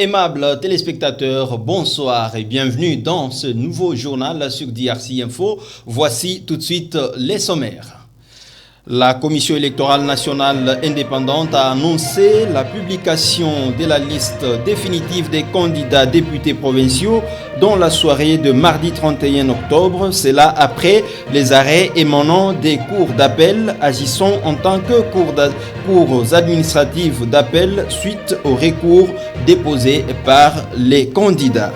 Aimables téléspectateurs, bonsoir et bienvenue dans ce nouveau journal sur DRC Info. Voici tout de suite les sommaires. La Commission électorale nationale indépendante a annoncé la publication de la liste définitive des candidats députés provinciaux dans la soirée de mardi 31 octobre. C'est là après les arrêts émanant des cours d'appel agissant en tant que cours administratives d'appel suite aux recours déposés par les candidats.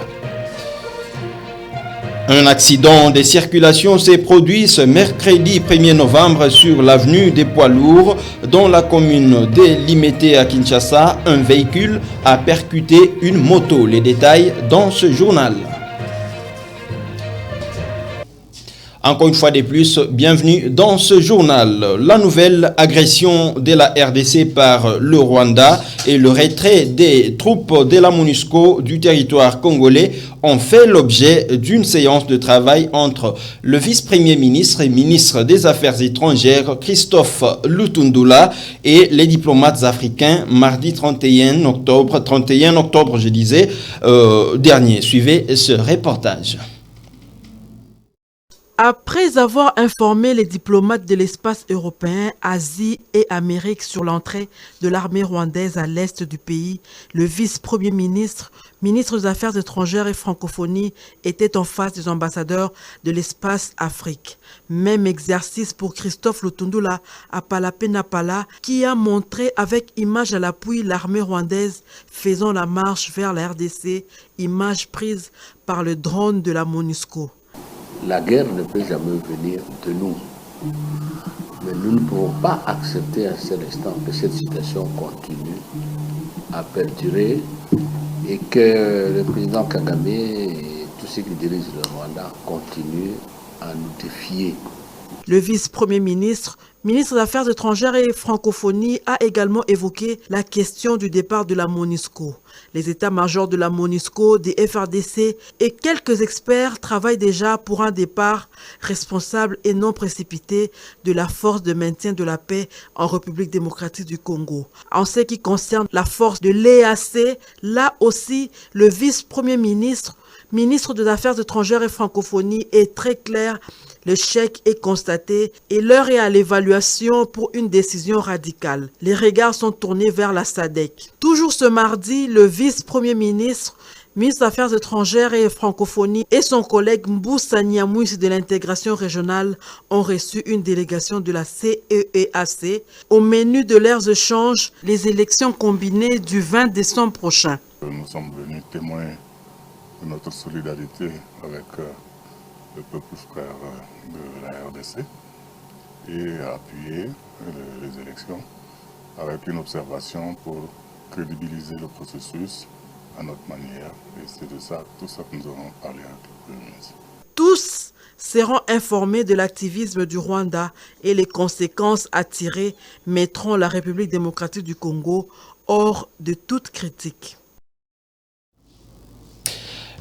Un accident de circulation s'est produit ce mercredi 1er novembre sur l'avenue des Poids Lourds dans la commune de Limete à Kinshasa. Un véhicule a percuté une moto. Les détails dans ce journal. Encore une fois de plus, bienvenue dans ce journal. La nouvelle agression de la RDC par le Rwanda et le retrait des troupes de la MONUSCO du territoire congolais ont fait l'objet d'une séance de travail entre le vice-premier ministre et ministre des Affaires étrangères Christophe Lutundula et les diplomates africains mardi 31 octobre dernier. Suivez ce reportage. Après avoir informé les diplomates de l'espace européen, Asie et Amérique sur l'entrée de l'armée rwandaise à l'est du pays, le vice-premier ministre, ministre des Affaires étrangères et francophonie, était en face des ambassadeurs de l'espace Afrique. Même exercice pour Christophe Lutundula à Palapé-Napala, qui a montré avec image à l'appui l'armée rwandaise faisant la marche vers la RDC, image prise par le drone de la MONUSCO. La guerre ne peut jamais venir de nous. Mais nous ne pouvons pas accepter à cet instant que cette situation continue à perdurer et que le président Kagame et tous ceux qui dirigent le Rwanda continuent à nous défier. Le vice-premier ministre, ministre des Affaires étrangères et francophonie, a également évoqué la question du départ de la MONUSCO. Les états-majors de la MONUSCO, des FRDC et quelques experts travaillent déjà pour un départ responsable et non précipité de la force de maintien de la paix en République démocratique du Congo. En ce qui concerne la force de l'EAC, là aussi, le vice-premier ministre, ministre des Affaires étrangères et francophonie, est très clair. Le chèque est constaté et l'heure est à l'évaluation pour une décision radicale. Les regards sont tournés vers la SADC. Toujours ce mardi, le vice-premier ministre, ministre des Affaires étrangères et francophonie et son collègue Mboussa Nyamwisi de l'intégration régionale ont reçu une délégation de la CEEAC. Au menu de leurs échanges, les élections combinées du 20 décembre prochain. Nous sommes venus témoins de notre solidarité avec le peuple frère de la RDC et appuyer les élections avec une observation pour crédibiliser le processus à notre manière. Et c'est de ça, tout ça que nous avons parlé avec le Premier ministre. Tous seront informés de l'activisme du Rwanda et les conséquences à tirer mettront la République démocratique du Congo hors de toute critique.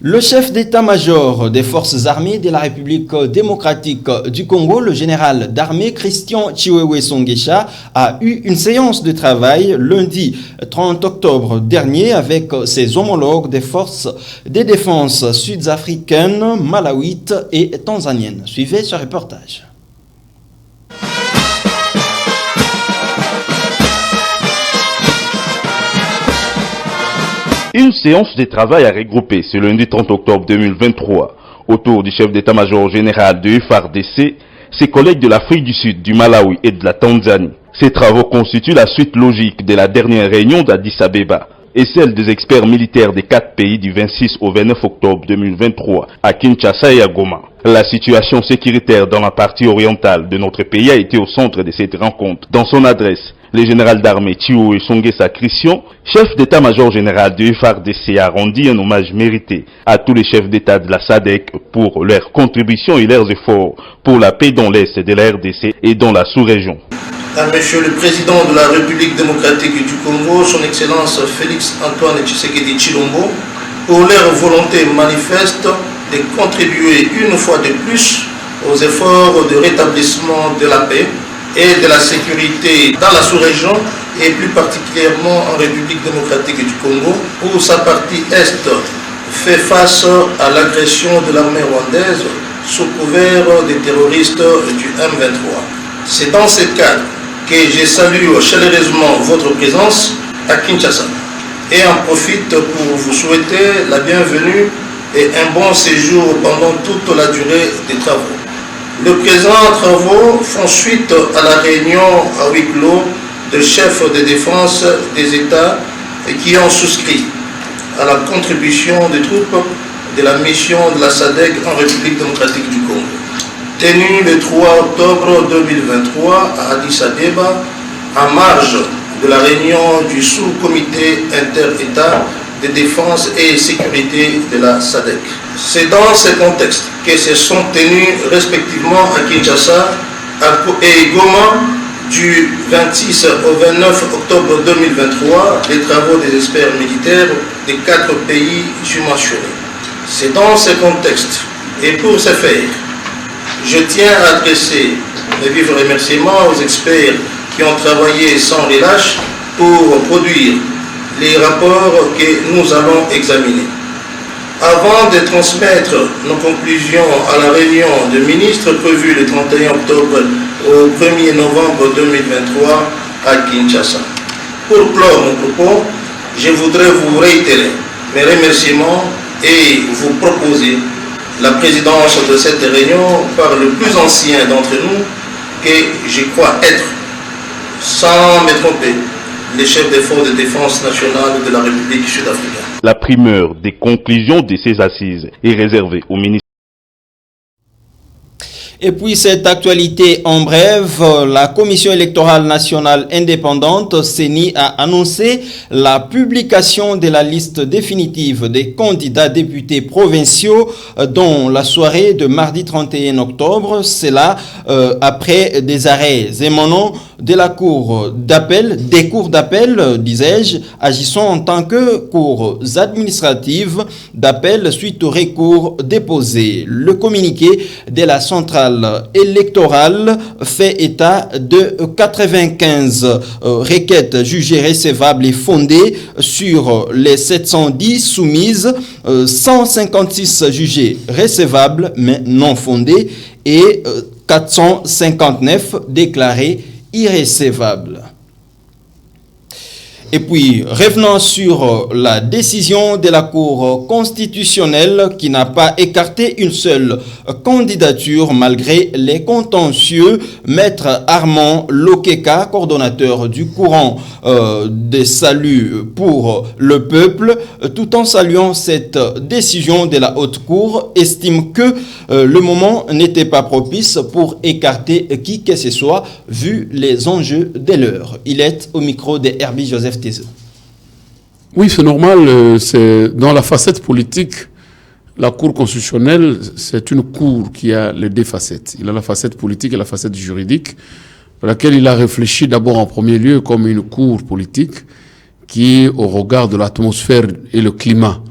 Le chef d'état-major des forces armées de la République démocratique du Congo, le général d'armée Christian Chiwewe Songesha, a eu une séance de travail lundi 30 octobre dernier avec ses homologues des forces de défense sud-africaines, malawites et tanzaniennes. Suivez ce reportage. Une séance de travail a regroupé ce lundi 30 octobre 2023 autour du chef d'état-major général de FARDC, ses collègues de l'Afrique du Sud, du Malawi et de la Tanzanie. Ces travaux constituent la suite logique de la dernière réunion d'Addis Abeba et celle des experts militaires des 4 pays du 26 au 29 octobre 2023 à Kinshasa et à Goma. La situation sécuritaire dans la partie orientale de notre pays a été au centre de cette rencontre. Dans son adresse, le général d'armée Chiwewe Songesha Christian, chef d'état-major général de FARDC, a rendu un hommage mérité à tous les chefs d'état de la SADC pour leur contribution et leurs efforts pour la paix dans l'est de la RDC et dans la sous-région. À Monsieur le Président de la République démocratique du Congo, son Excellence Félix Antoine Tshisekedi Tshilombo, pour leur volonté manifeste de contribuer une fois de plus aux efforts de rétablissement de la paix et de la sécurité dans la sous-région et plus particulièrement en République démocratique du Congo, où sa partie Est fait face à l'agression de l'armée rwandaise sous couvert des terroristes du M23. C'est dans ce cadre que je salue chaleureusement votre présence à Kinshasa et en profite pour vous souhaiter la bienvenue et un bon séjour pendant toute la durée des travaux. Les présents travaux font suite à la réunion à huis clos de chefs de défense des États qui ont souscrit à la contribution des troupes de la mission de la SADC en République démocratique du Congo. Tenu le 3 octobre 2023 à Addis Abeba, en marge de la réunion du sous-comité inter-État de défense et sécurité de la SADC. C'est dans ce contexte que se sont tenus respectivement à Kinshasa et Goma du 26 au 29 octobre 2023 les travaux des experts militaires des 4 pays subventionnés. C'est dans ce contexte et pour ce faire, je tiens à adresser mes vifs remerciements aux experts qui ont travaillé sans relâche pour produire les rapports que nous allons examiner. Avant de transmettre nos conclusions à la réunion de ministres prévue le 31 octobre au 1er novembre 2023 à Kinshasa. Pour clore mon propos, je voudrais vous réitérer mes remerciements et vous proposer la présidence de cette réunion par le plus ancien d'entre nous que je crois être, sans me tromper, les chefs des forces de défense nationale de la République sud-africaine. La primeur des conclusions de ces assises est réservée au ministre. Et puis cette actualité en bref, la Commission électorale nationale indépendante CENI a annoncé la publication de la liste définitive des candidats députés provinciaux dans la soirée de mardi 31 octobre. C'est là après des arrêts émanant de la cour d'appel, des cours d'appel, disais-je, agissant en tant que cours administratives d'appel suite au recours déposé. Le communiqué de la centrale électorale fait état de 95 requêtes jugées recevables et fondées sur les 710 soumises, 156 jugées recevables mais non fondées et 459 déclarées irrécevables. Et puis, revenons sur la décision de la Cour constitutionnelle qui n'a pas écarté une seule candidature malgré les contentieux. Maître Armand Lokeka, coordonnateur du courant des saluts pour le peuple, tout en saluant cette décision de la Haute Cour, estime que le moment n'était pas propice pour écarter qui que ce soit vu les enjeux de l'heure. Il est au micro de Herbie Joseph. Oui, c'est normal. C'est dans la facette politique, la Cour constitutionnelle, c'est une cour qui a les deux facettes. Il a la facette politique et la facette juridique, pour laquelle il a réfléchi d'abord en premier lieu comme une cour politique qui, au regard de l'atmosphère et le climat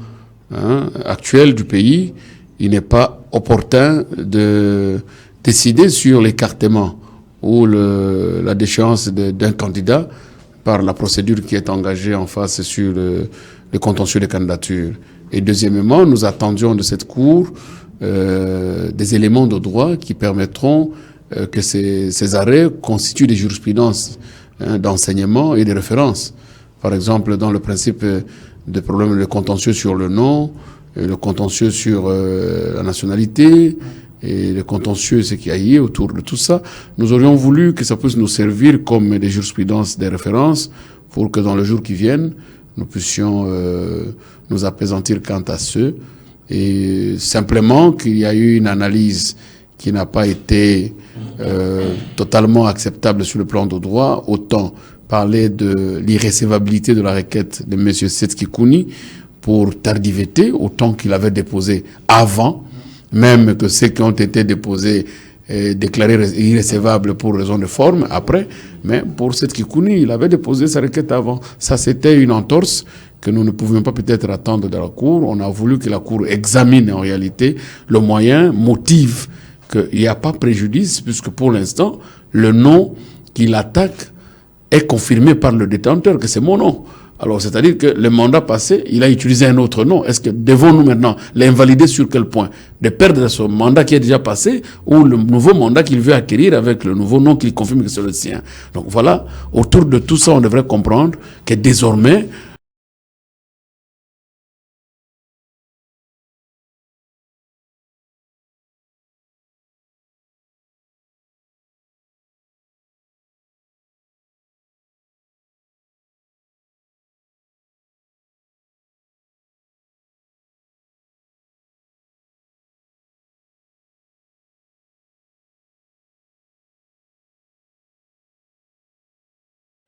actuel du pays, il n'est pas opportun de décider sur l'écartement ou la déchéance d'un candidat par la procédure qui est engagée en face sur le contentieux des candidatures. Et deuxièmement, nous attendions de cette Cour des éléments de droit qui permettront que ces arrêts constituent des jurisprudences d'enseignement et de référence. Par exemple, dans le principe des problèmes de contentieux sur le nom, le contentieux sur la nationalité, et le contentieux, ce qu'il y a autour de tout ça, nous aurions voulu que ça puisse nous servir comme des jurisprudences, des références, pour que dans les jours qui viennent, nous puissions nous apaisantir quant à ceux. Et simplement qu'il y a eu une analyse qui n'a pas été totalement acceptable sur le plan de droit, autant parler de l'irrécevabilité de la requête de M. Setski Kouni pour tardivité, autant qu'il avait déposé avant, même que ceux qui ont été déposés déclarés irrécevables pour raison de forme après, mais pour Setski Kouni, il avait déposé sa requête avant. Ça, c'était une entorse que nous ne pouvions pas peut-être attendre de la Cour. On a voulu que la Cour examine en réalité le moyen, motive qu'il n'y a pas préjudice, puisque pour l'instant, le nom qu'il attaque est confirmé par le détenteur que c'est mon nom. Alors, c'est-à-dire que le mandat passé, il a utilisé un autre nom. Est-ce que devons-nous maintenant l'invalider sur quel point? De perdre son mandat qui est déjà passé ou le nouveau mandat qu'il veut acquérir avec le nouveau nom qu'il confirme que c'est le sien? Donc voilà, autour de tout ça, on devrait comprendre que désormais,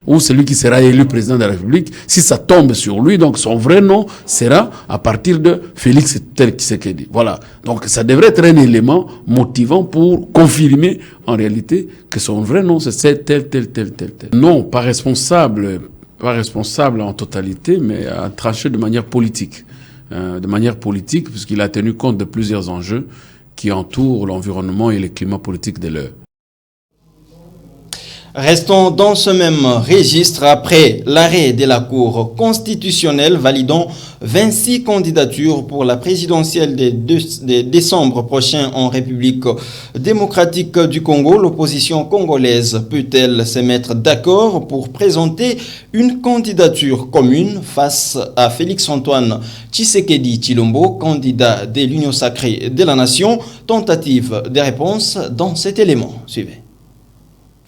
ou celui qui sera élu président de la République, si ça tombe sur lui, donc son vrai nom sera à partir de Félix Tshisekedi. Voilà. Donc ça devrait être un élément motivant pour confirmer en réalité que son vrai nom c'est tel. Non, pas responsable en totalité, mais à trancher de manière politique. Puisqu'il a tenu compte de plusieurs enjeux qui entourent l'environnement et le climat politique de l'heure. Restons dans ce même registre après l'arrêt de la Cour constitutionnelle validant 26 candidatures pour la présidentielle de décembre prochain en République démocratique du Congo. L'opposition congolaise peut-elle se mettre d'accord pour présenter une candidature commune face à Félix-Antoine Tshisekedi Tshilombo, candidat de l'Union sacrée de la Nation? Tentative de réponse dans cet élément. Suivez.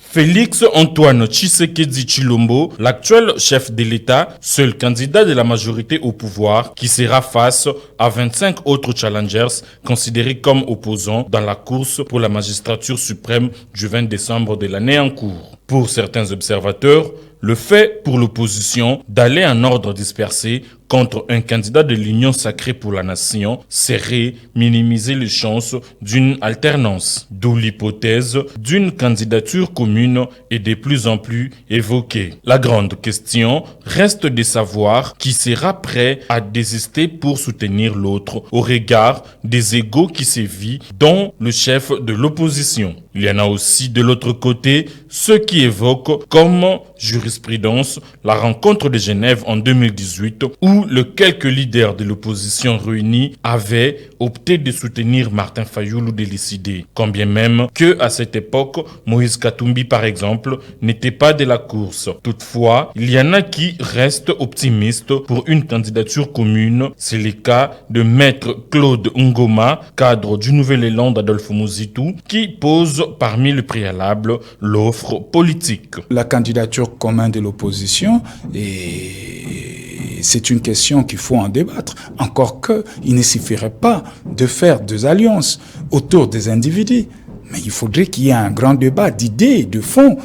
Félix-Antoine Tshisekedi Tshilombo, l'actuel chef de l'État, seul candidat de la majorité au pouvoir, qui sera face à 25 autres challengers considérés comme opposants dans la course pour la magistrature suprême du 20 décembre de l'année en cours. Pour certains observateurs, le fait pour l'opposition d'aller en ordre dispersé contre un candidat de l'Union sacrée pour la nation serait minimiser les chances d'une alternance. D'où l'hypothèse d'une candidature commune est de plus en plus évoquée. La grande question reste de savoir qui sera prêt à désister pour soutenir l'autre au regard des égos qui sévit, dont le chef de l'opposition. Il y en a aussi de l'autre côté ceux qui évoquent comme jurisprudence la rencontre de Genève en 2018 où les quelques leaders de l'opposition réunis avaient opté de soutenir Martin Fayoulou décidé. Quand bien même que à cette époque, Moïse Katumbi par exemple n'était pas de la course. Toutefois, il y en a qui restent optimistes pour une candidature commune. C'est le cas de Maître Claude Ngoma, cadre du Nouvel Élan d'Adolphe Muzitu, qui pose parmi les préalables l'offre politique. La candidature commune de l'opposition, et c'est une question qu'il faut en débattre. Encore qu'il ne suffirait pas de faire des alliances autour des individus. Mais il faudrait qu'il y ait un grand débat d'idées, de fond.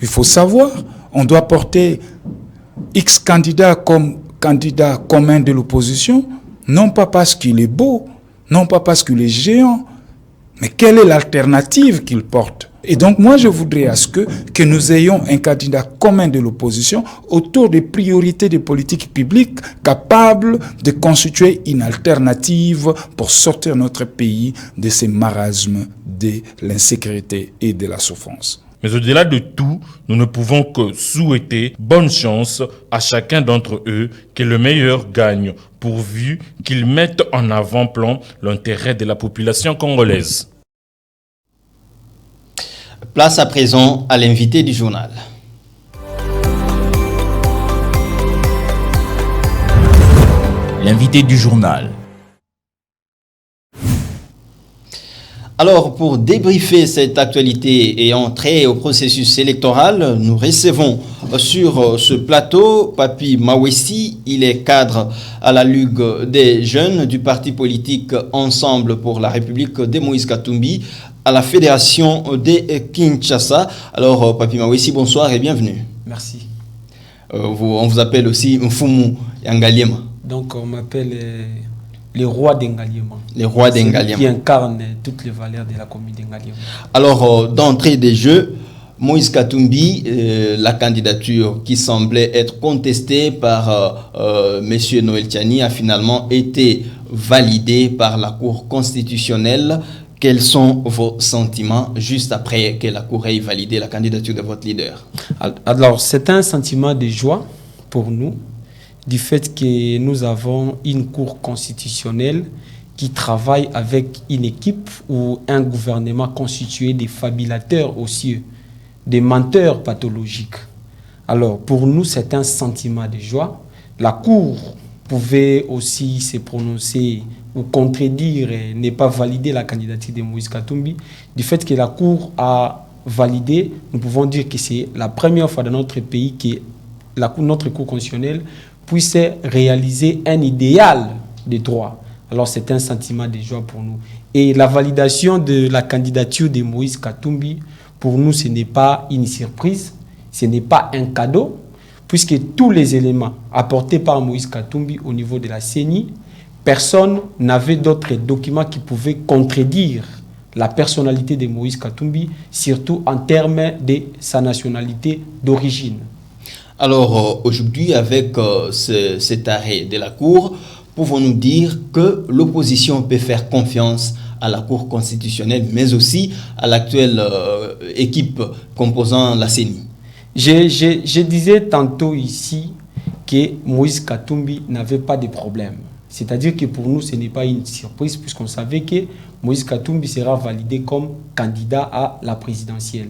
Il faut savoir, on doit porter X candidat comme candidat commun de l'opposition, non pas parce qu'il est beau, non pas parce qu'il est géant, mais quelle est l'alternative qu'il porte? Et donc moi je voudrais à ce que nous ayons un candidat commun de l'opposition autour des priorités des politiques publiques capables de constituer une alternative pour sortir notre pays de ces marasmes de l'insécurité et de la souffrance. Mais au-delà de tout, nous ne pouvons que souhaiter bonne chance à chacun d'entre eux, que le meilleur gagne, pourvu qu'ils mettent en avant-plan l'intérêt de la population congolaise. Place à présent à l'invité du journal. L'invité du journal. Alors, pour débriefer cette actualité et entrer au processus électoral, nous recevons sur ce plateau Papi Mawessi. Il est cadre à la Ligue des jeunes du parti politique Ensemble pour la République de Moïse Katumbi à la Fédération de Kinshasa. Alors, Papi Mawessi, bonsoir et bienvenue. Merci. On vous appelle aussi Mfumu Yangaliema. Donc, on m'appelle les rois d'Engaliema. Les rois d'Engaliema. Qui incarnent toutes les valeurs de la commune d'Engaliema. Alors, d'entrée des jeux, Moïse Katumbi, la candidature qui semblait être contestée par M. Noël Tchani a finalement été validée par la Cour constitutionnelle. Quels sont vos sentiments juste après que la Cour ait validé la candidature de votre leader? Alors, c'est un sentiment de joie pour nous, du fait que nous avons une Cour constitutionnelle qui travaille avec une équipe ou un gouvernement constitué des fabulateurs aussi, des menteurs pathologiques. Alors, pour nous, c'est un sentiment de joie. La Cour pouvait aussi se prononcer ou contredire et ne pas valider la candidature de Moïse Katumbi. Du fait que la Cour a validé, nous pouvons dire que c'est la première fois dans notre pays que notre Cour constitutionnelle puisse réaliser un idéal de droit. Alors c'est un sentiment de joie pour nous. Et la validation de la candidature de Moïse Katumbi, pour nous, ce n'est pas une surprise, ce n'est pas un cadeau, puisque tous les éléments apportés par Moïse Katumbi au niveau de la CENI, personne n'avait d'autres documents qui pouvaient contredire la personnalité de Moïse Katumbi, surtout en termes de sa nationalité d'origine. Alors aujourd'hui, avec cet arrêt de la Cour, pouvons-nous dire que l'opposition peut faire confiance à la Cour constitutionnelle, mais aussi à l'actuelle équipe composant la CENI? Je disais tantôt ici que Moïse Katumbi n'avait pas de problème. C'est-à-dire que pour nous, ce n'est pas une surprise, puisqu'on savait que Moïse Katumbi sera validé comme candidat à la présidentielle.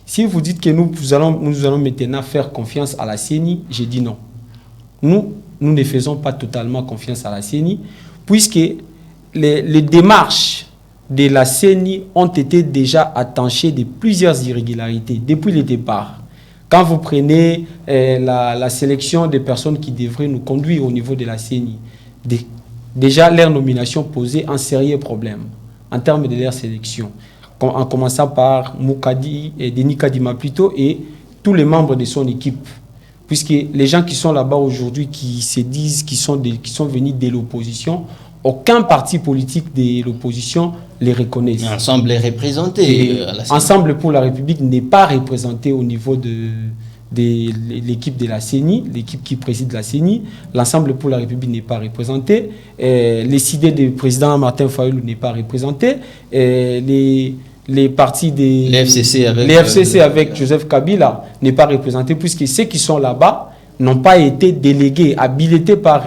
Si vous dites que nous allons maintenant faire confiance à la CENI, je dis non. Nous ne faisons pas totalement confiance à la CENI, puisque les démarches de la CENI ont été déjà attachées de plusieurs irrégularités depuis le départ. Quand vous prenez la sélection des personnes qui devraient nous conduire au niveau de la CENI, déjà leur nomination posait un sérieux problème en termes de leur sélection, en commençant par Moukadi et Denis Kadima plutôt et tous les membres de son équipe. Puisque les gens qui sont là-bas aujourd'hui, qui se disent qui sont venus de l'opposition, aucun parti politique de l'opposition les reconnaît. Ensemble est représenté. Ensemble pour la République n'est pas représenté au niveau de l'équipe de la CENI, l'équipe qui préside la CENI. L'Ensemble pour la République n'est pas représenté. Les idées du président Martin Fayulu n'est pas représenté. Les partis de l'FCC avec Joseph Kabila n'est pas représenté, puisque ceux qui sont là-bas n'ont pas été délégués, habilités par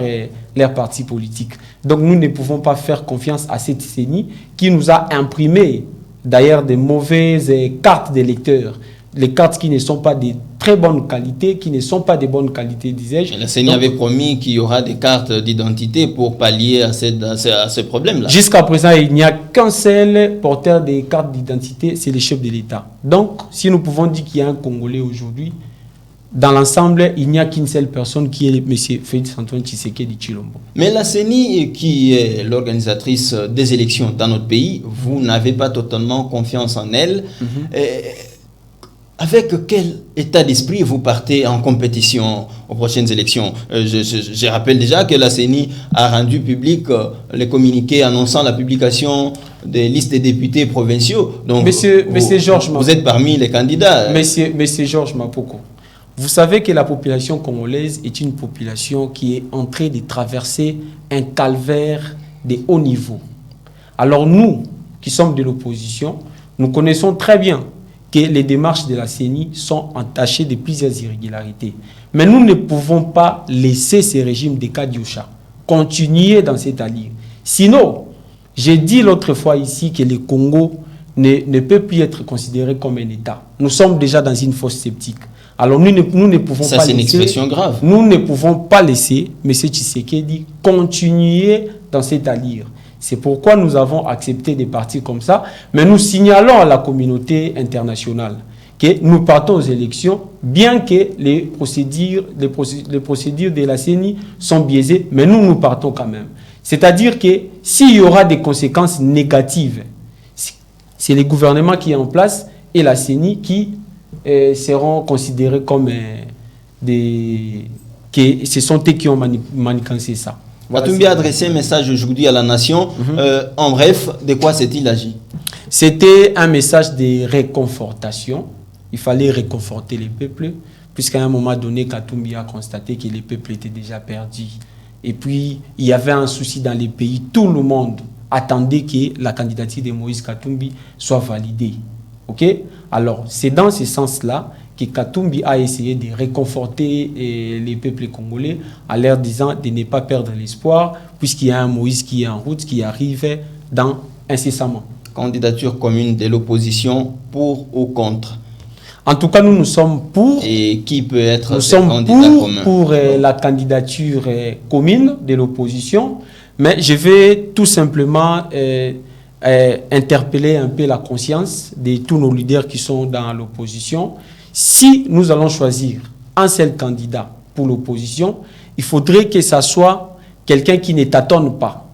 leurs partis politiques. Donc nous ne pouvons pas faire confiance à cette CENI qui nous a imprimé d'ailleurs des mauvaises cartes d'électeurs, les cartes qui ne sont pas de très bonne qualité, qui ne sont pas de bonne qualité, disais-je. La CENI avait promis qu'il y aura des cartes d'identité pour pallier à ce problème-là. Jusqu'à présent, il n'y a qu'un seul porteur des cartes d'identité, c'est le chef de l'État. Donc, si nous pouvons dire qu'il y a un Congolais aujourd'hui, dans l'ensemble, il n'y a qu'une seule personne qui est M. Félix-Antoine Tshisekedi Tshilombo. Mais la CENI, qui est l'organisatrice des élections dans notre pays, vous n'avez pas totalement confiance en elle. Avec quel état d'esprit vous partez en compétition aux prochaines élections? Je rappelle déjà que la CENI a rendu public les communiqués annonçant la publication des listes des députés provinciaux. Donc, Monsieur Georges Mapoko, vous êtes parmi les candidats. Monsieur Georges Mapoko, vous savez que la population congolaise est une population qui est en train de traverser un calvaire de haut niveau. Alors nous, qui sommes de l'opposition, nous connaissons très bien que les démarches de la CENI sont entachées de plusieurs irrégularités. Mais nous ne pouvons pas laisser ce régime de Kadioucha continuer dans cette allure. Sinon, j'ai dit l'autre fois ici que le Congo ne peut plus être considéré comme un État. Nous sommes déjà dans une fosse sceptique. Alors nous ne pouvons pas laisser... Ça, c'est une expression grave. Nous ne pouvons pas laisser M. Tshisekedi continuer dans cette allure. C'est pourquoi nous avons accepté des partis comme ça, mais nous signalons à la communauté internationale que nous partons aux élections, bien que les procédures de la CENI sont biaisées, mais nous partons quand même. C'est-à-dire que s'il y aura des conséquences négatives, c'est le gouvernement qui est en place et la CENI qui seront considérés comme que ce sont eux qui ont manigancé ça. Katumbi a adressé un message aujourd'hui à la nation. En bref, de quoi s'est-il agi? C'était un message de réconfortation. Il fallait réconforter les peuples, puisqu'à un moment donné, Katumbi a constaté que les peuples étaient déjà perdus. Et puis, il y avait un souci dans les pays. Tout le monde attendait que la candidature de Moïse Katumbi soit validée. Ok? Alors, c'est dans ce sens-là que Katumbi a essayé de réconforter les peuples congolais en leur disant de ne pas perdre l'espoir, puisqu'il y a un Moïse qui est en route, qui arrive incessamment. Candidature commune de l'opposition, pour ou contre? En tout cas, nous sommes pour. Et qui peut être nous ce sommes candidat commun? pour la candidature commune de l'opposition, mais je vais tout simplement interpeller un peu la conscience de tous nos leaders qui sont dans l'opposition. Si nous allons choisir un seul candidat pour l'opposition, il faudrait que ce soit quelqu'un qui ne tâtonne pas.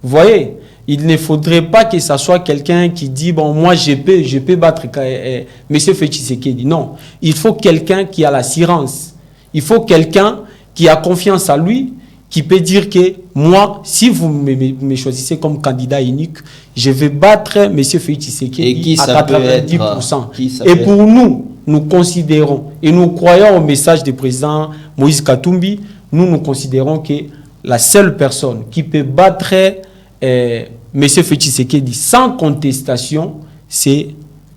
Vous voyez, il ne faudrait pas que ce soit quelqu'un qui dit, bon, moi je peux battre M. Félix Tshisekedi. Non, il faut quelqu'un qui a l'assurance. Il faut quelqu'un qui a confiance en lui, qui peut dire que moi, si vous me choisissez comme candidat unique, je vais battre M. Félix Tshisekedi à 90%. Et pour nous, nous considérons et nous croyons au message du président Moïse Katumbi, nous considérons que la seule personne qui peut battre M. Félix Tshisekedi sans contestation, c'est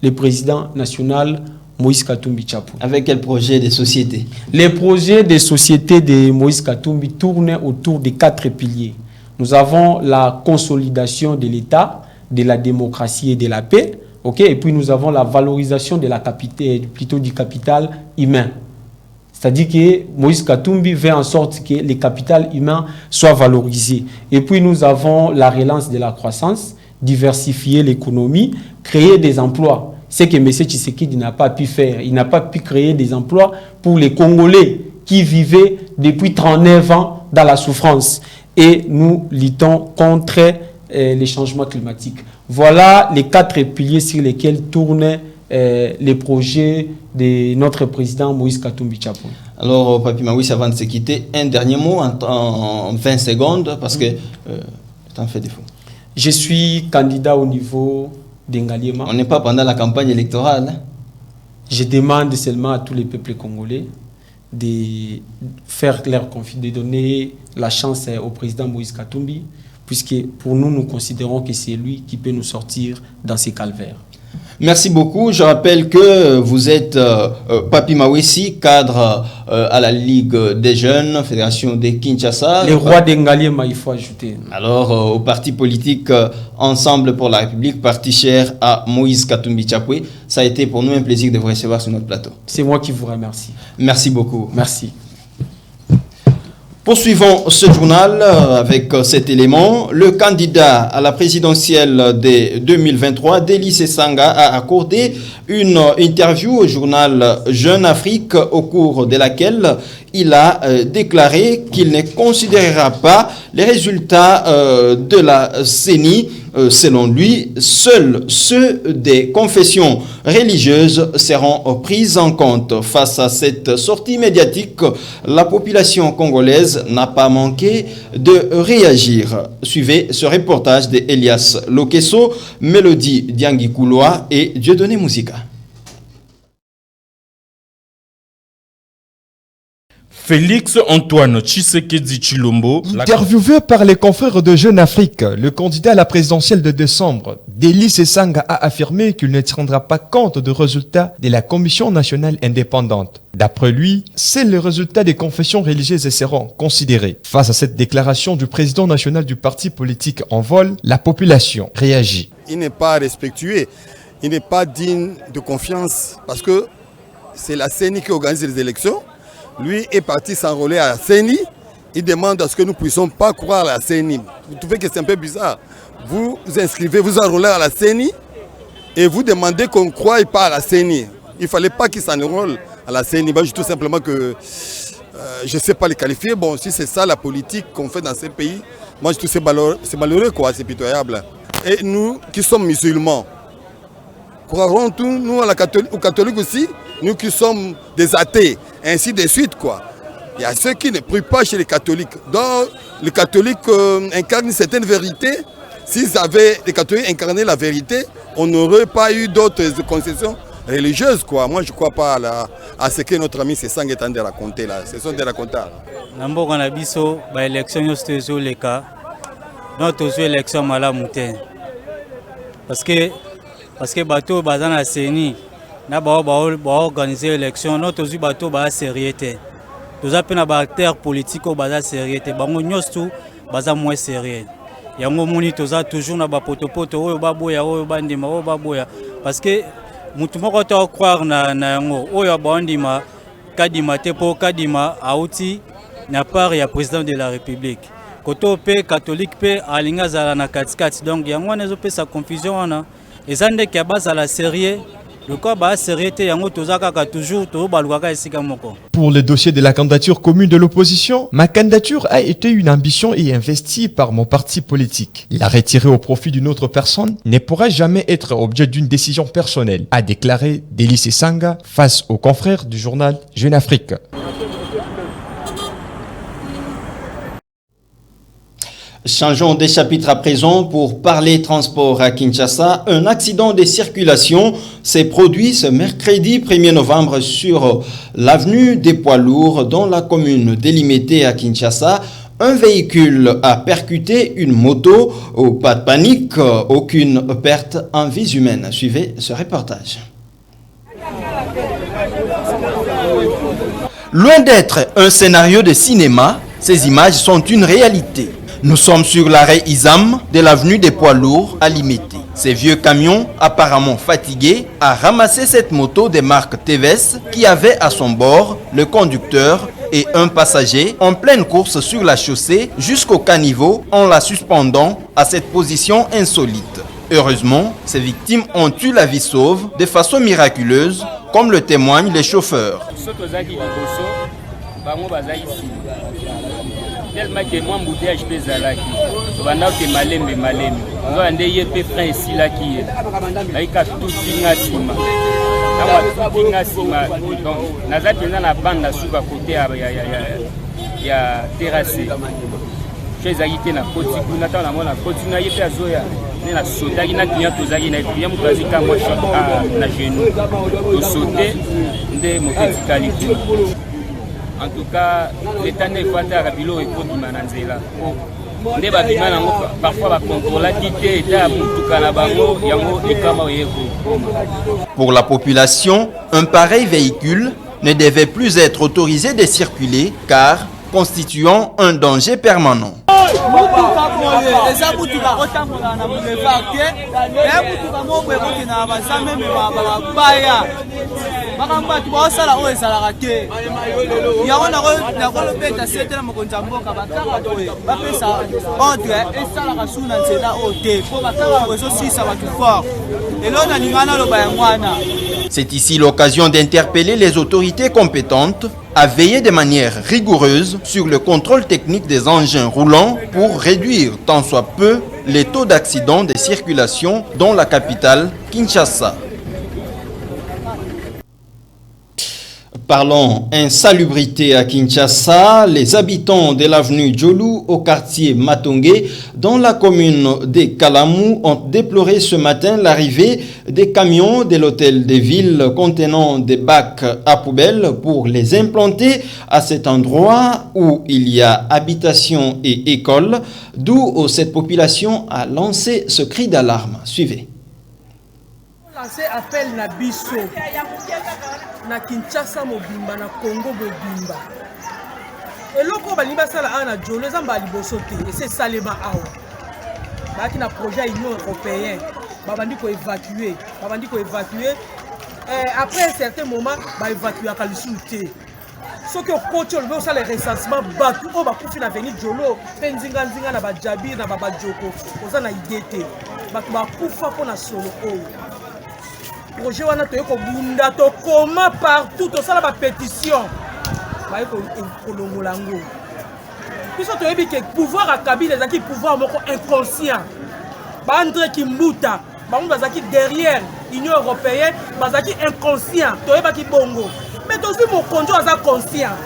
le président national Moïse Katumbi Tchapou. Avec quel projet de société? Les projets de société de Moïse Katumbi tournent autour de 4 piliers. Nous avons la consolidation de l'État, de la démocratie et de la paix. Okay? Et puis nous avons la valorisation de la plutôt du capital humain. C'est-à-dire que Moïse Katumbi fait en sorte que le capital humain soit valorisé. Et puis nous avons la relance de la croissance, diversifier l'économie, créer des emplois. C'est que M. Tshisekedi n'a pas pu faire. Il n'a pas pu créer des emplois pour les Congolais qui vivaient depuis 39 ans dans la souffrance. Et nous luttons contre les changements climatiques. Voilà les 4 piliers sur lesquels tournent les projets de notre président Moïse Katumbi Tchapou. Alors, Papi Maouis, avant de se quitter, un dernier mot en 20 secondes, parce que t'en fais défaut. Je suis candidat au niveau d'Engaliema. On n'est pas pendant la campagne électorale. Hein? Je demande seulement à tous les peuples congolais de faire leur confiance, de donner la chance au président Moïse Katumbi, puisque pour nous, nous considérons que c'est lui qui peut nous sortir dans ces calvaires. Merci beaucoup. Je rappelle que vous êtes Papi Maouissi, cadre à la Ligue des jeunes, Fédération de Kinshasa. Les rois d'Engaliema, il faut ajouter. Alors, au parti politique Ensemble pour la République, parti cher à Moïse Katumbi Tchapou. Ça a été pour nous un plaisir de vous recevoir sur notre plateau. C'est moi qui vous remercie. Merci beaucoup. Merci. Poursuivons ce journal avec cet élément. Le candidat à la présidentielle de 2023, Deli Sesanga, a accordé une interview au journal Jeune Afrique au cours de laquelle il a déclaré qu'il ne considérera pas les résultats de la CENI. Selon lui, seuls ceux des confessions religieuses seront prises en compte. Face à cette sortie médiatique, la population congolaise n'a pas manqué de réagir. Suivez ce reportage de Elias Lokeso, Mélodie Diangui Kouloa et Dieudonné Mouzika. Félix Antoine Tshisekedi Tshilombo. Interviewé par les confrères de Jeune Afrique, le candidat à la présidentielle de décembre, Deli Sesanga, a affirmé qu'il ne tiendra pas compte des résultats de la Commission nationale indépendante. D'après lui, seuls les résultats des confessions religieuses seront considérés. Face à cette déclaration du président national du parti politique en vol, la population réagit. Il n'est pas respectueux, il n'est pas digne de confiance parce que c'est la CENI qui organise les élections. Lui est parti s'enrôler à la CENI. Il demande à ce que nous ne puissions pas croire à la CENI. Vous trouvez que c'est un peu bizarre. Vous vous inscrivez, vous enrôlez à la CENI et vous demandez qu'on ne croie pas à la CENI. Il ne fallait pas qu'il s'enrôle à la CENI. Moi, je dis tout simplement que je ne sais pas les qualifier. Bon, si c'est ça la politique qu'on fait dans ces pays, moi je trouve que c'est malheureux, quoi, c'est pitoyable. Et nous qui sommes musulmans, croirons tous, nous aux catholiques aussi, nous qui sommes des athées, ainsi de suite, quoi. Il y a ceux qui ne prient pas chez les catholiques. Donc les catholiques incarnent une certaine vérité. S'ils avaient, les catholiques incarné la vérité, on n'aurait pas eu d'autres concessions religieuses, quoi. Moi je ne crois pas à ce que notre ami Sesanga est en train de raconter là. Ce sont des racontars. Namboka na biso ba élection yo stezo leka notre élection malamu te parce que bateau bazana na seni na ba organiser élection notre bateau ba sérieux te toza pe na ba acteur politique au baza sérieux te bango nyos tout baza moins sérieux yango moni toza toujours na ba potopoto oyo baboya oyo bandima oyo baboya parce que mutu moko to croire na yango oyo bandima kadima te po kadima auti na part ya président de la République koto pe catholique pe alinga zala na katikati donc yango nezo pe sa confusion wana ezande ke base à la série le quoi ba série te yango tozaka ka toujours to balukaka esika moko. Pour le dossier de la candidature commune de l'opposition, ma candidature a été une ambition et investie par mon parti politique. La retirer au profit d'une autre personne ne pourra jamais être objet d'une décision personnelle, a déclaré Delis Esanga face aux confrères du journal Jeune Afrique. Changeons des chapitres à présent pour parler transport à Kinshasa. Un accident de circulation s'est produit ce mercredi 1er novembre sur l'avenue des Poids Lourds dans la commune délimitée à Kinshasa. Un véhicule a percuté une moto. Pas de panique, aucune perte en vies humaines. Suivez ce reportage. Loin d'être un scénario de cinéma, ces images sont une réalité. Nous sommes sur l'arrêt Isam de l'avenue des Poids Lourds à Limité. Ces vieux camions, apparemment fatigués, a ramassé cette moto de marque TVS qui avait à son bord le conducteur et un passager en pleine course sur la chaussée jusqu'au caniveau en la suspendant à cette position insolite. Heureusement, ces victimes ont eu la vie sauve de façon miraculeuse, comme le témoignent les chauffeurs. Tellement que moi embouteillage pe zalaki banda ke malembe zo ande ye pe frein ici là qui baika tout singa sima na tinga sima donc naza tena na banda suka côté ya terrasse chez ayité na koti kuna ta na mona koti na yete azoya na sotaki na kinya tozaki na kinya mutazika moi shot na genou to sauter nde motetikali. En tout cas, l'État n'est pas à Rabilo et pour Dimananzela. Parfois, pour la population, un pareil véhicule ne devait plus être autorisé de circuler car constituant un danger permanent. C'est ici l'occasion d'interpeller les autorités compétentes à veiller de manière rigoureuse sur le contrôle technique des engins roulants pour réduire tant soit peu les taux d'accidents de circulation dans la capitale Kinshasa. Parlons insalubrité à Kinshasa. Les habitants de l'avenue Djolou au quartier Matongé dans la commune de Kalamou ont déploré ce matin l'arrivée des camions de l'hôtel de ville contenant des bacs à poubelles pour les implanter à cet endroit où il y a habitation et école, d'où cette population a lancé ce cri d'alarme. Suivez. Appel na biso na Kinshasa mobimba na Congo mobimba eloko balimba sala ana jolo zamba liboso te et c'est salema awa baki na projet union européen babandi ko évacuer après un certain moment ba évacuer kalisu te ce que coach le ça les recensements batu o ba kufi na venir jolo penzinga nzinga na ba jabir na baba joko oza na idée batu ba kufa pona solo o projet wana to yeko bunda to koma partout to sala ba pétition ba yeko kolongola ngo biso to yebi ke pouvoir akabi les acquis pouvoir moko inconscient ba André Kimbuta ba mu bazaki derrière Union européenne bazaki inconscient to yeba ki bongo mais to suis mon conjo aza conscient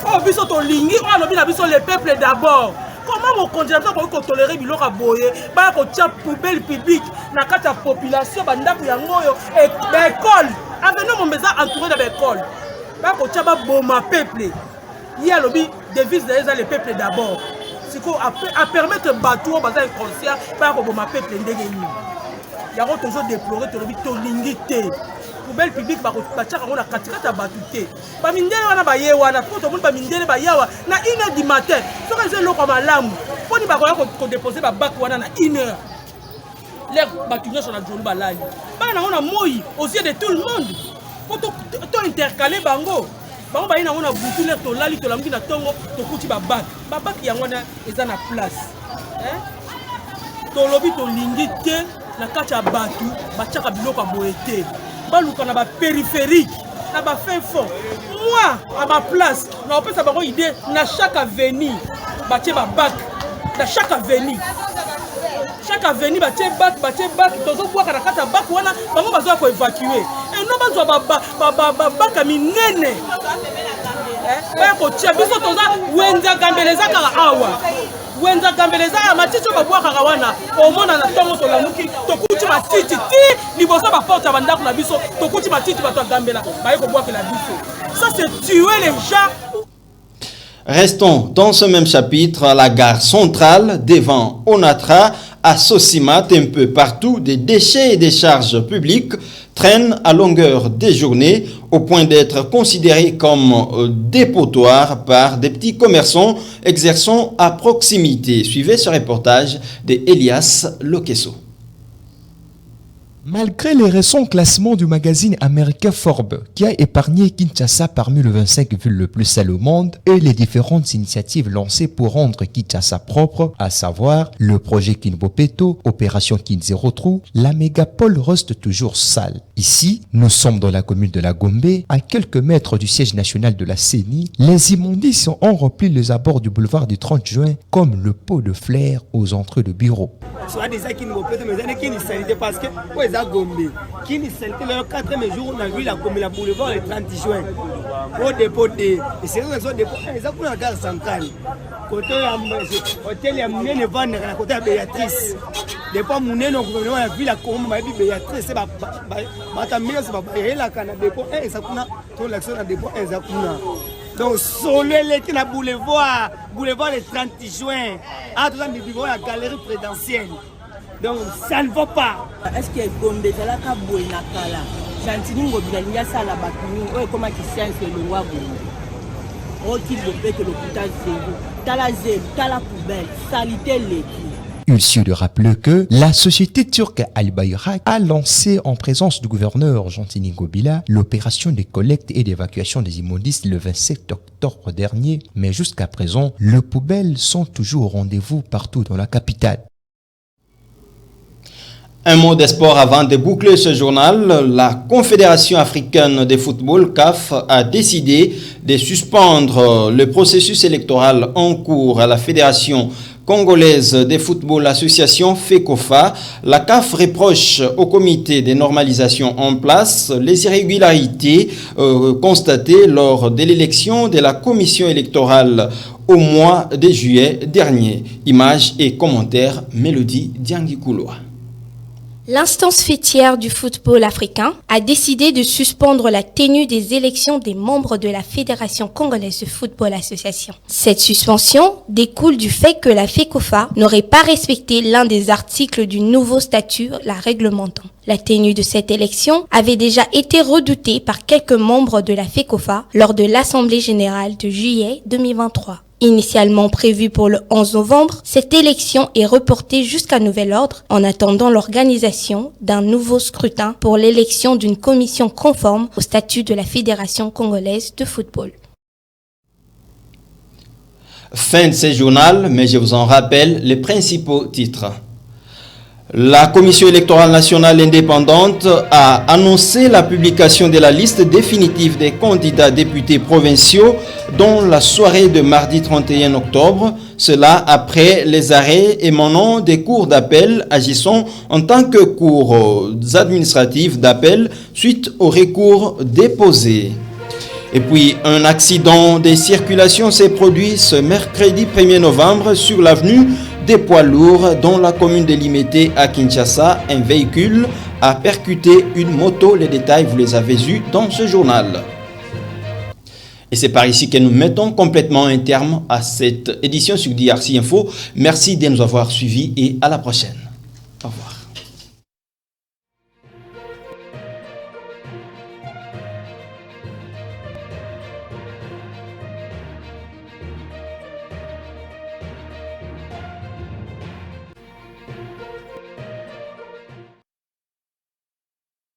oh biso to lingi o alobi na biso le peuple d'abord. Comment mon candidat peut tolérer biloko boye ba ko tia poubelle publique na kati ya population bandako yango yo et l'école avenue mon maison entouré de l'école ba ko tia ba boma peuple il y a lobby devise les le peuple d'abord à permettre bateau baza inconscient par koboma peuple ndenge nini yango toujours déplorer tolobi tolingi te poubelle publique batiaka yango na katikati ya bato te bamindele wana baye wana po tomoni bamindele bayawa na 1h du matin soki eza eloko ya malamu mponi bakoya kodepose babaki wana na 1h lere bato nyonso na jolu balali bana nango na moi aux yeux de tout le monde po tointercale bango baye nango na butu lere tolali tolamuki na ntongo tokuti babaki yango wana eza na place tolobi tolingi te na kati ya bato batiaka biloko ya boye te baluka na bapériphérique na bafin fond moi à ma place na opesa bango idée na chaque avenue batie babak na chaque avenue batie bak tozobwaka na kati ya bak wana bango bazoya koévacue eno bazwa babaka minene baya kotia biso toza wenza gambele eza kaka awa wenza gambele eza matiti oyo babwakaka wana omona na ntongo tolamuki tokuti matiti ti liboso baporte ya bandako na biso tokuti matiti bato ya gambela baye kobwakela biso ça c'est tuer les gens. Restons dans ce même chapitre à la gare centrale devant Onatra à Sosimat, un peu partout des déchets et des charges publiques traînent à longueur des journées au point d'être considérés comme dépotoirs par des petits commerçants exerçant à proximité. Suivez ce reportage de Elias Lokeso. Malgré les récents classements du magazine américain Forbes, qui a épargné Kinshasa parmi les 25 villes les plus sales au monde, et les différentes initiatives lancées pour rendre Kinshasa propre, à savoir le projet Kinbopeto, Opération Kin Zero Trou, la mégapole reste toujours sale. Ici, nous sommes dans la commune de la Gombe, à quelques mètres du siège national de la CENI. Les immondices ont rempli les abords du boulevard du 30 juin comme le pot de flair aux entrées de bureaux. Gombe qui ne sentait le 4e jour on a vu la commune la boulevard le 30 juin au dépôt et c'est raison dépôt ça pour la gare centrale côté hôtel ya Munene vendre na côté ya Béatrice dépôt Munene on a vu la commune ma bi Béatrice c'est ba tamile c'est ba la kana dépôt et ça kuna to l'action na dépôt et ça kuna donc solo l'été na boulevard le 30 juin à tout ça du bureau la galerie présidentielle. Donc ça ne va pas. Est-ce que Gombe là ka boy na kala Chantini ngobila nya sala bakuni oyo koma ki science le loi bon. O qui veut que l'hôpital zéro. Tala zéro, tala poubelle, salité l'équipe. Il suffit de rappeler que la société turque Al-Bayrak a lancé en présence du gouverneur Chantini Ngobila l'opération de collecte et d'évacuation des immondices le 27 octobre dernier. Mais jusqu'à présent, les poubelles sont toujours au rendez-vous partout dans la capitale. Un mot de sport avant de boucler ce journal. La Confédération africaine de football, CAF, a décidé de suspendre le processus électoral en cours à la Fédération congolaise de football association FECOFA. La CAF reproche au comité de normalisation en place les irrégularités constatées lors de l'élection de la commission électorale au mois de juillet dernier. Images et commentaires, Mélodie Diangikouloa. L'instance fêtière du football africain a décidé de suspendre la tenue des élections des membres de la Fédération congolaise de football association. Cette suspension découle du fait que la FECOFA n'aurait pas respecté l'un des articles du nouveau statut la réglementant. La tenue de cette élection avait déjà été redoutée par quelques membres de la FECOFA lors de l'Assemblée générale de juillet 2023. Initialement prévue pour le 11 novembre, cette élection est reportée jusqu'à nouvel ordre en attendant l'organisation d'un nouveau scrutin pour l'élection d'une commission conforme au statut de la Fédération congolaise de football. Fin de ce journal, mais je vous en rappelle les principaux titres. La Commission électorale nationale indépendante a annoncé la publication de la liste définitive des candidats députés provinciaux dans la soirée de mardi 31 octobre. Cela après les arrêts émanant des cours d'appel agissant en tant que cours administratifs d'appel suite aux recours déposés. Et puis, un accident de circulation s'est produit ce mercredi 1er novembre sur l'avenue des poids lourds dans la commune de Limete à Kinshasa. Un véhicule a percuté une moto. Les détails, vous les avez eus dans ce journal. Et c'est par ici que nous mettons complètement un terme à cette édition sur DRC Info. Merci de nous avoir suivis et à la prochaine. Au revoir.